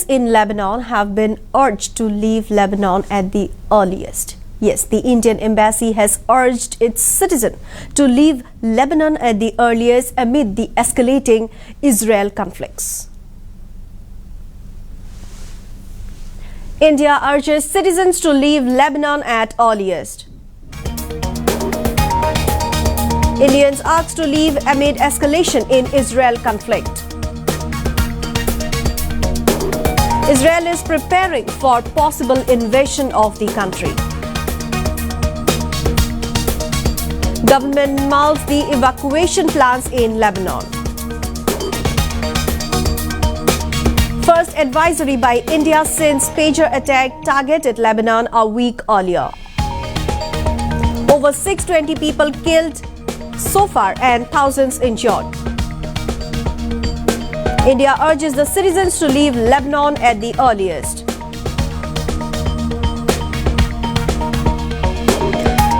in Lebanon have been urged to leave Lebanon at the earliest. Yes, the Indian embassy has urged its citizens to leave Lebanon at the earliest amid the escalating Israel conflicts. India urges citizens to leave Lebanon at earliest. Indians asked to leave amid escalation in Israel conflict. Israel is preparing for possible invasion of the country. Government mulls the evacuation plans in Lebanon. First advisory by India since pager attack targeted Lebanon a week earlier. Over 620 people killed so far and thousands injured. India urges the citizens to leave Lebanon at the earliest.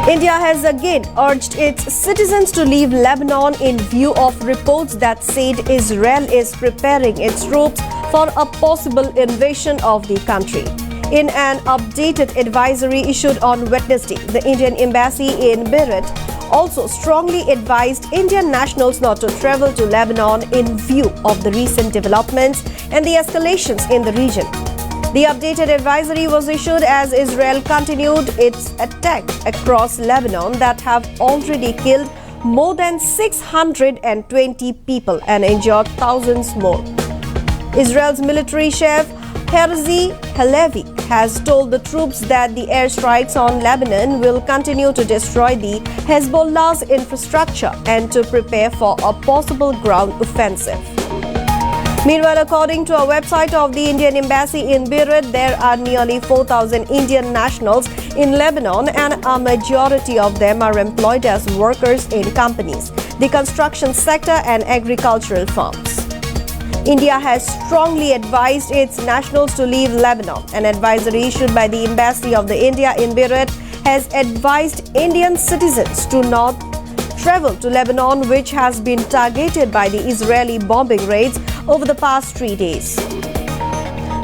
India has again urged its citizens to leave Lebanon in view of reports that said Israel is preparing its troops for a possible invasion of the country. In an updated advisory issued on Wednesday, the Indian embassy in Beirut also strongly advised Indian nationals not to travel to Lebanon in view of the recent developments and the escalations in the region. The updated advisory was issued as Israel continued its attack across Lebanon that have already killed more than 620 people and injured thousands more. Israel's military chief Herzi Halevi has told the troops that the airstrikes on Lebanon will continue to destroy the Hezbollah's infrastructure and to prepare for a possible ground offensive. Meanwhile, according to a website of the Indian embassy in Beirut, there are nearly 4,000 Indian nationals in Lebanon and a majority of them are employed as workers in companies, the construction sector and agricultural firms. India has strongly advised its nationals to leave Lebanon. An advisory issued by the Embassy of the India in Beirut has advised Indian citizens to not travel to Lebanon, which has been targeted by the Israeli bombing raids over the past 3 days.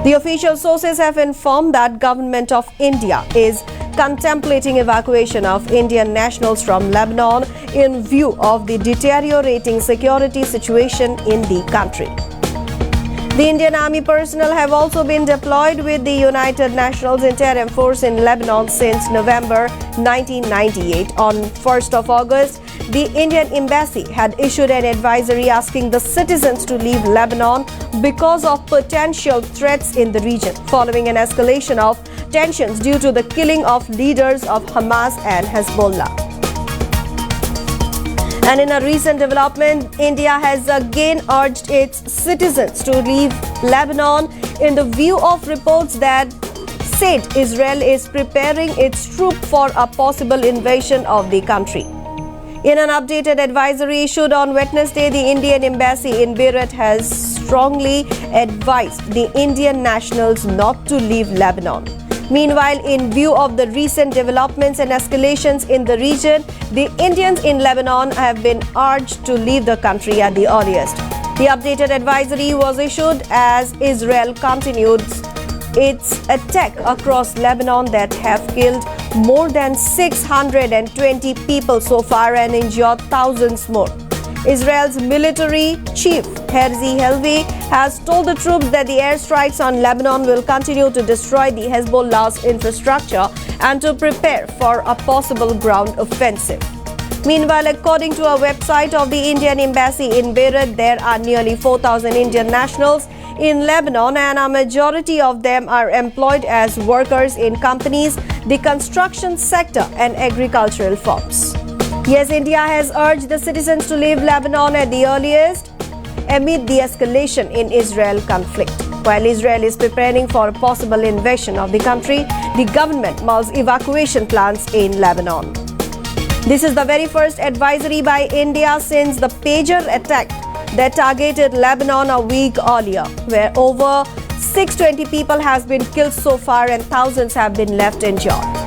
The official sources have informed that Government of India is contemplating evacuation of Indian nationals from Lebanon in view of the deteriorating security situation in the country. The Indian Army personnel have also been deployed with the United Nations Interim Force in Lebanon since November 1998. On 1st of August, the Indian Embassy had issued an advisory asking the citizens to leave Lebanon because of potential threats in the region, following an escalation of tensions due to the killing of leaders of Hamas and Hezbollah. And in a recent development, India has again urged its citizens to leave Lebanon in the view of reports that said Israel is preparing its troops for a possible invasion of the country. In an updated advisory issued on Wednesday, the Indian embassy in Beirut has strongly advised the Indian nationals not to leave Lebanon. Meanwhile, in view of the recent developments and escalations in the region, the Indians in Lebanon have been urged to leave the country at the earliest. The updated advisory was issued as Israel continued its attack across Lebanon that have killed more than 620 people so far and injured thousands more. Israel's military chief Herzi Halevi has told the troops that the airstrikes on Lebanon will continue to destroy the Hezbollah's infrastructure and to prepare for a possible ground offensive. Meanwhile, according to a website of the Indian Embassy in Beirut, there are nearly 4,000 Indian nationals in Lebanon and a majority of them are employed as workers in companies, the construction sector and agricultural firms. Yes, India has urged the citizens to leave Lebanon at the earliest amid the escalation in Israel conflict. While Israel is preparing for a possible invasion of the country, the government mulls evacuation plans in Lebanon. This is the very first advisory by India since the pager attack that targeted Lebanon a week earlier, where over 620 people has been killed so far and thousands have been left injured.